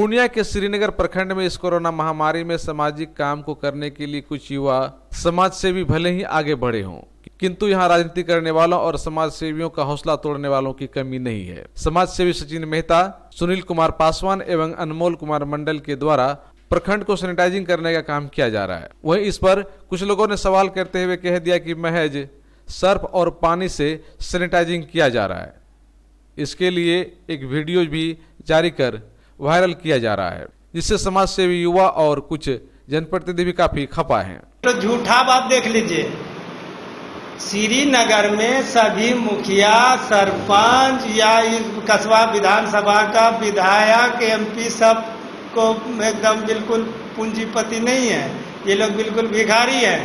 पूर्णिया के श्रीनगर प्रखंड में इस कोरोना महामारी में सामाजिक काम को करने के लिए कुछ युवा समाज सेवी भले ही आगे बढ़े हों, किंतु यहाँ राजनीति करने वालों और समाज सेवियों का हौसला तोड़ने वालों की कमी नहीं है। समाज सेवी सचिन मेहता, सुनील कुमार पासवान एवं अनमोल कुमार मंडल के द्वारा प्रखंड को सैनिटाइजिंग करने का काम किया जा रहा है। वहीं इस पर कुछ लोगों ने सवाल करते हुए कह दिया कि महज सर्फ और पानी से सैनिटाइजिंग किया जा रहा है। इसके लिए एक वीडियो भी जारी कर वायरल किया जा रहा है, जिससे समाज सेवी युवा और कुछ जनप्रतिनिधि भी काफी खपा हैं। तो झूठा बात देख लीजिए, श्रीनगर में सभी मुखिया, सरपंच या कस्बा विधानसभा का विधायक, एमपी सब को एकदम बिल्कुल पूंजीपति नहीं है। ये लोग बिल्कुल भिखारी हैं।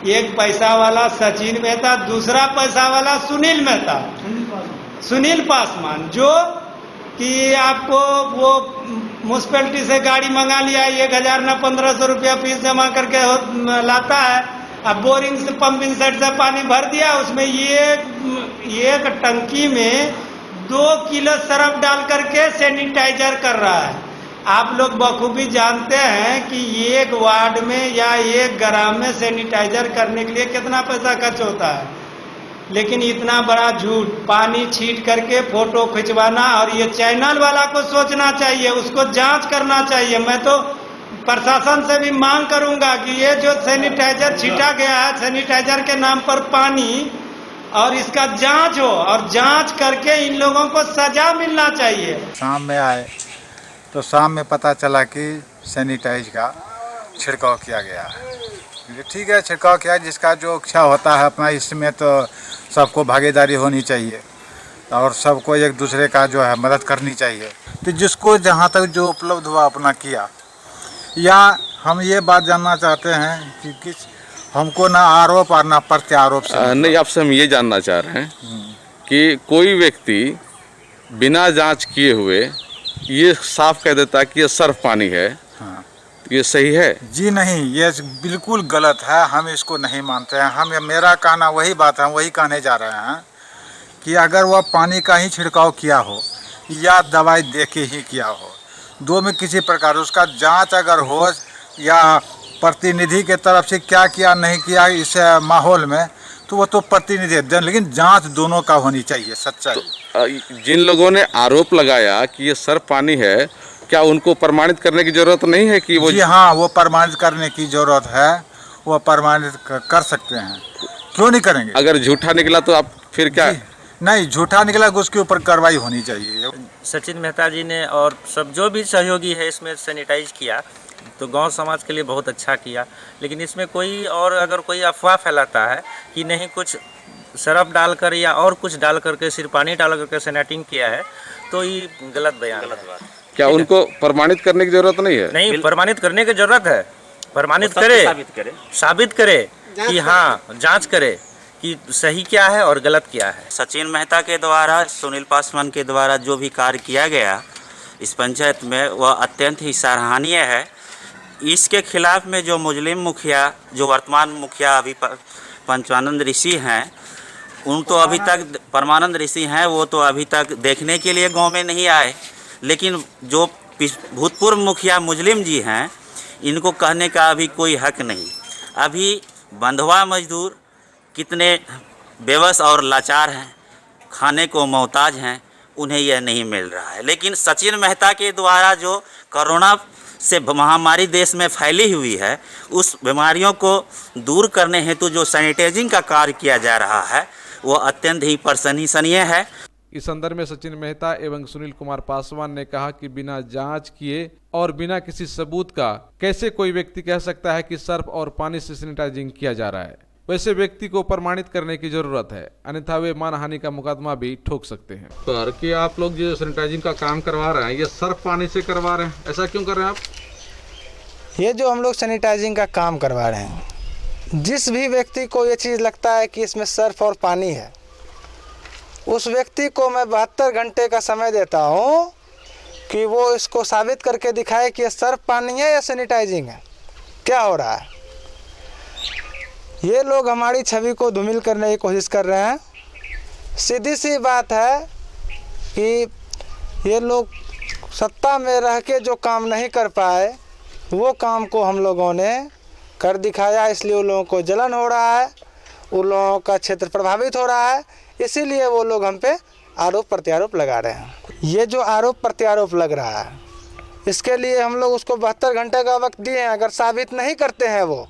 एक पैसा वाला सचिन मेहता, दूसरा पैसा वाला सुनील पासवान, जो कि आपको वो म्यूनसिपैलिटी से गाड़ी मंगा लिया, 1000 न 1500 रुपया फीस जमा करके लाता है। अब बोरिंग से पंपिंग सेट से पानी भर दिया, उसमें एक टंकी में 2 किलो सरफ डाल करके सैनिटाइजर कर रहा है। आप लोग बखूबी जानते हैं कि एक वार्ड में या एक ग्राम में सैनिटाइजर करने के लिए कितना पैसा खर्च होता है, लेकिन इतना बड़ा झूठ, पानी छीट करके फोटो खिंचवाना। और ये चैनल वाला को सोचना चाहिए, उसको जांच करना चाहिए। मैं तो प्रशासन से भी मांग करूंगा कि ये जो सैनिटाइजर छीटा गया है, सैनिटाइजर के नाम पर पानी, और इसका जांच हो और जांच करके इन लोगों को सजा मिलना चाहिए। शाम में आए तो शाम में पता चला कि सैनिटाइज का छिड़काव किया गया है। ठीक है, छिड़काव किया, जिसका जो इच्छा होता है अपना, इसमें तो सबको भागीदारी होनी चाहिए और सबको एक दूसरे का जो है मदद करनी चाहिए। तो जिसको जहाँ तक जो उपलब्ध हुआ अपना किया। या हम ये बात जानना चाहते हैं कि किस हमको ना आरोप और ना प्रत्यारोप से नहीं, आपसे हम ये जानना चाह रहे हैं कि कोई व्यक्ति बिना जांच किए हुए ये साफ कह देता कि ये सर्फ पानी है, हाँ, ये सही है? जी नहीं, ये बिल्कुल गलत है। हम इसको नहीं मानते हैं। मेरा कहना वही बात है, वही कहने जा रहे हैं कि अगर वह पानी का ही छिड़काव किया हो या दवाई दे के ही किया हो, दो में किसी प्रकार उसका जांच अगर हो, या प्रतिनिधि के तरफ से क्या किया नहीं किया इस माहौल में, तो वो तो प्रतिनिधि है, लेकिन जांच दोनों का होनी चाहिए, सच्चाई। तो जिन लोगों ने आरोप लगाया कि ये सर्फ पानी है, क्या उनको प्रमाणित करने की जरूरत नहीं है कि वो? जी हाँ, वो प्रमाणित करने की जरूरत है। वो प्रमाणित कर सकते हैं, क्यों नहीं करेंगे? अगर झूठा निकला तो आप फिर क्या? नहीं, झूठा निकला तो उसके ऊपर कार्रवाई होनी चाहिए। सचिन मेहता जी ने और सब जो भी सहयोगी है इसमें सैनिटाइज किया, तो गांव समाज के लिए बहुत अच्छा किया। लेकिन इसमें कोई और अगर कोई अफवाह फैलाता है कि नहीं कुछ सरफ डालकर या और कुछ डाल करके सिर्फ पानी डाल करके सैनिटाइजिंग किया है, तो ये गलत बयान है। क्या उनको प्रमाणित करने की जरूरत नहीं है? नहीं, प्रमाणित करने की जरूरत है। प्रमाणित करे, साबित करे कि हाँ, जांच करे कि सही क्या है और गलत क्या है। सचिन मेहता के द्वारा, सुनील पासवान के द्वारा जो भी कार्य किया गया इस पंचायत में, वह अत्यंत ही सराहनीय है। इसके खिलाफ में जो मुस्लिम मुखिया, जो वर्तमान मुखिया अभी पंचानंद ऋषि हैं, उन तो अभी तक परमानंद ऋषि हैं, वो तो अभी तक देखने के लिए गांव में नहीं आए। लेकिन जो भूतपूर्व मुखिया मुस्लिम जी हैं, इनको कहने का अभी कोई हक नहीं। अभी बंधुआ मजदूर कितने बेबस और लाचार हैं, खाने को मोहताज हैं, उन्हें यह नहीं मिल रहा है। लेकिन सचिन मेहता के द्वारा जो कोरोना से महामारी देश में फैली हुई है, उस बीमारियों को दूर करने हेतु जो सैनिटाइजिंग का कार्य किया जा रहा है, वो अत्यंत ही प्रशंसनीय है। इस संदर्भ में सचिन मेहता एवं सुनील कुमार पासवान ने कहा कि बिना जांच किए और बिना किसी सबूत का कैसे कोई व्यक्ति कह सकता है कि सर्फ और पानी से सैनिटाइजिंग किया जा रहा है। वैसे व्यक्ति को प्रमाणित करने की जरूरत है, अन्यथा वे मानहानि का मुकदमा भी ठोक सकते हैं। पर कि आप लोग जो सैनिटाइजिंग का काम करवा रहे हैं, ये सर्फ पानी से करवा रहे हैं, ऐसा क्यों कर रहे हैं आप? ये जो हम लोग सैनिटाइजिंग का काम करवा रहे हैं, जिस भी व्यक्ति को ये चीज़ लगता है कि इसमें सर्फ और पानी है, उस व्यक्ति को मैं 72 घंटे का समय देता हूँ कि वो इसको साबित करके दिखाए कि ये सर्फ पानी है या सैनिटाइजिंग है, क्या हो रहा है। ये लोग हमारी छवि को धूमिल करने की कोशिश कर रहे हैं। सीधी सी बात है कि ये लोग सत्ता में रह के जो काम नहीं कर पाए वो काम को हम लोगों ने कर दिखाया, इसलिए उन लोगों को जलन हो रहा है, उन लोगों का क्षेत्र प्रभावित हो रहा है, इसीलिए वो लोग हम पे आरोप प्रत्यारोप लगा रहे हैं। ये जो आरोप प्रत्यारोप लग रहा है इसके लिए हम लोग उसको 72 घंटे का वक्त दिए हैं। अगर साबित नहीं करते हैं वो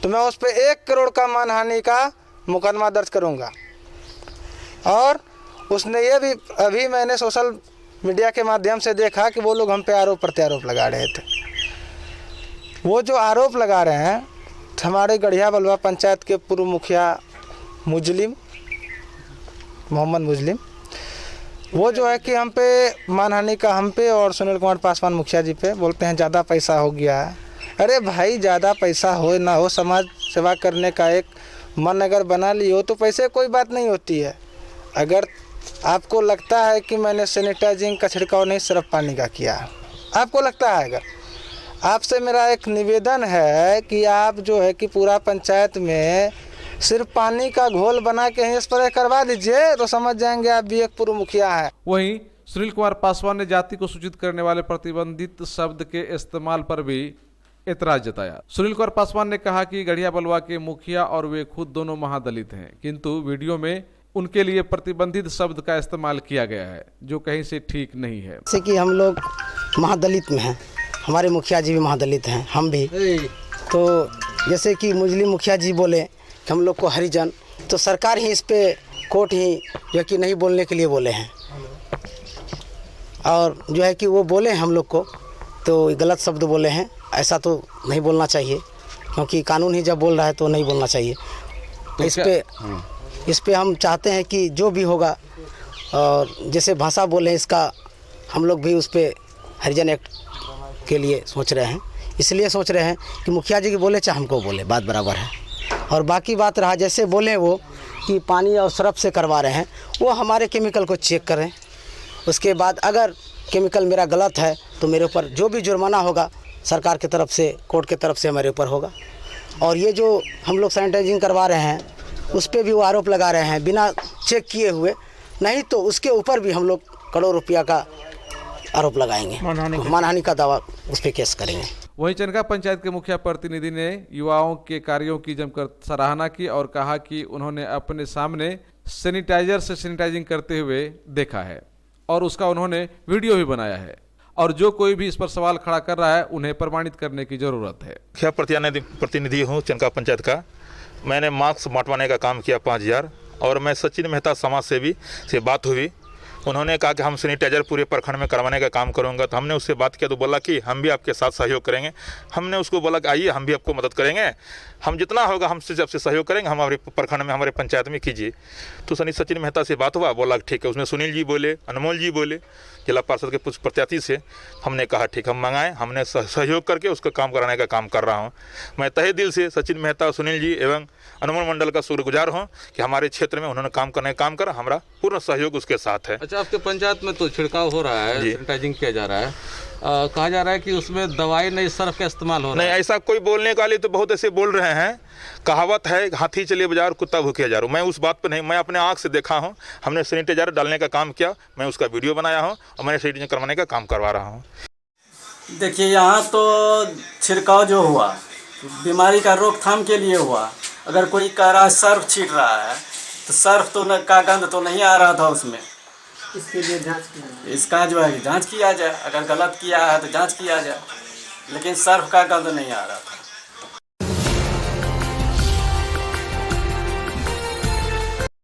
तो मैं उस पर 1 करोड़ का मानहानि का मुकदमा दर्ज करूंगा। और उसने ये भी अभी मैंने सोशल मीडिया के माध्यम से देखा कि वो लोग हम पे आरोप प्रत्यारोप लगा रहे थे। वो जो आरोप लगा रहे हैं हमारे गढ़िया बलुआ पंचायत के पूर्व मुखिया मोहम्मद मुजलिम, वो जो है कि हम पे मानहानि का हम पे और सुनील कुमार पासवान मुखिया जी पे बोलते हैं ज़्यादा पैसा हो गया है। अरे भाई ज़्यादा पैसा हो ना हो, समाज सेवा करने का एक मन अगर बना ली हो तो पैसे कोई बात नहीं होती है। अगर आपको लगता है कि मैंने सैनिटाइजिंग का छिड़काव नहीं सिर्फ पानी का किया, आपको लगता है, अगर आपसे मेरा एक निवेदन है कि आप जो है कि पूरा पंचायत में सिर्फ पानी का घोल बना के ही स्प्रे करवा दीजिए तो समझ जाएंगे आप भी एक पूर्व मुखिया है। वहीं सुनील कुमार पासवान ने जाति को सूचित करने वाले प्रतिबंधित शब्द के इस्तेमाल पर भी एतराज जताया। सुनील कुमार पासवान ने कहा कि गढ़िया बलुआ के मुखिया और वे खुद दोनों महादलित हैं, किंतु वीडियो में उनके लिए प्रतिबंधित शब्द का इस्तेमाल किया गया है जो कहीं से ठीक नहीं है। जैसे कि हम लोग महादलित में हैं, हमारे मुखिया जी भी महादलित हैं, हम भी, तो जैसे कि मुस्लिम मुखिया जी बोले कि हम लोग को हरिजन, तो सरकार ही इस पे कोर्ट ही जो कि नहीं बोलने के लिए बोले हैं। और जो है कि वो बोले हैं हम लोग को तो गलत शब्द बोले हैं, ऐसा तो नहीं बोलना चाहिए, क्योंकि कानून ही जब बोल रहा है तो नहीं बोलना चाहिए। तो इस पे हम चाहते हैं कि जो भी होगा, और जैसे भाषा बोले इसका हम लोग भी उस पर हरिजन एक्ट के लिए सोच रहे हैं। इसलिए सोच रहे हैं कि मुखिया जी के बोले चाहे हमको बोले, बात बराबर है। और बाकी बात रहा जैसे बोले वो कि पानी और सरफ से करवा रहे हैं, वो हमारे केमिकल को चेक करें, उसके बाद अगर केमिकल मेरा गलत है तो मेरे ऊपर जो भी जुर्माना होगा सरकार की तरफ से, कोर्ट की तरफ से हमारे ऊपर होगा। और ये जो हम लोग सैनिटाइजिंग करवा रहे हैं उस पर भी वो आरोप लगा रहे हैं बिना चेक किए हुए, नहीं तो उसके ऊपर भी हम लोग करोड़ रुपया का आरोप लगाएंगे, मानहानि का दावा उस पर केस करेंगे। वहीं चनका पंचायत के मुखिया प्रतिनिधि ने युवाओं के कार्यों की जमकर सराहना की और कहा कि उन्होंने अपने सामने सैनिटाइजर से सैनिटाइजिंग करते हुए देखा है और उसका उन्होंने वीडियो भी बनाया है, और जो कोई भी इस पर सवाल खड़ा कर रहा है उन्हें प्रमाणित करने की जरूरत है। मुखिया प्रतिनिधि हूँ चनका पंचायत का। मैंने मास्क बांटवाने का काम किया 5000, और मैं सचिन मेहता समाज सेवी से बात हुई, उन्होंने कहा कि हम सैनिटाइजर पूरे प्रखंड में करवाने का काम करूंगा। तो हमने उससे बात किया तो बोला कि हम भी आपके साथ सहयोग करेंगे। हमने उसको बोला कि आइए हम भी आपको मदद करेंगे, हम जितना होगा हमसे जब से सहयोग करेंगे हम हमारे प्रखंड में, हमारे पंचायत में कीजिए। तो सचिन मेहता से बात हुआ, बोला ठीक है। उसमें सुनील जी बोले, अनमोल जी बोले, जिला पार्षद के कुछ प्रत्याशी से। हमने कहा ठीक, हम मंगाएं, हमने सहयोग करके उसका काम कराने का काम कर रहा हूँ। मैं तहे दिल से सचिन मेहता, सुनील जी एवं अनमोल मंडल का शुक्रगुजार हूँ कि हमारे क्षेत्र में उन्होंने काम करने का काम करा, हमारा पूर्ण सहयोग उसके साथ है। अच्छा, आपके पंचायत में तो छिड़काव हो रहा है, सैनिटाइजिंग किया जा रहा है, कहा जा रहा है कि उसमें दवाई नहीं सर्फ का इस्तेमाल हो रहा है। नहीं, ऐसा कोई बोलने वाले तो बहुत ऐसे बोल रहे हैं। कहावत है हाथी चले बाजार कुत्ता भूखे हजारों। मैं उस बात पर नहीं, मैं अपने आंख से देखा हूं। हमने सैनिटाइजर डालने का काम किया, मैं उसका वीडियो बनाया हूं और मैंने सैनिटाइजर करवाने का काम करवा रहा हूं। देखिए, यहाँ तो छिड़काव जो हुआ बीमारी का रोकथाम के लिए हुआ। अगर कोई कह रहा है सर्फ छीट रहा है तो सर्फ तो का गंध तो नहीं आ रहा था उसमें। इसके लिए इसका जो है जांच किया जाए, अगर गलत किया है तो जांच किया जाए, लेकिन सर्फ का गंध नहीं आ रहा था।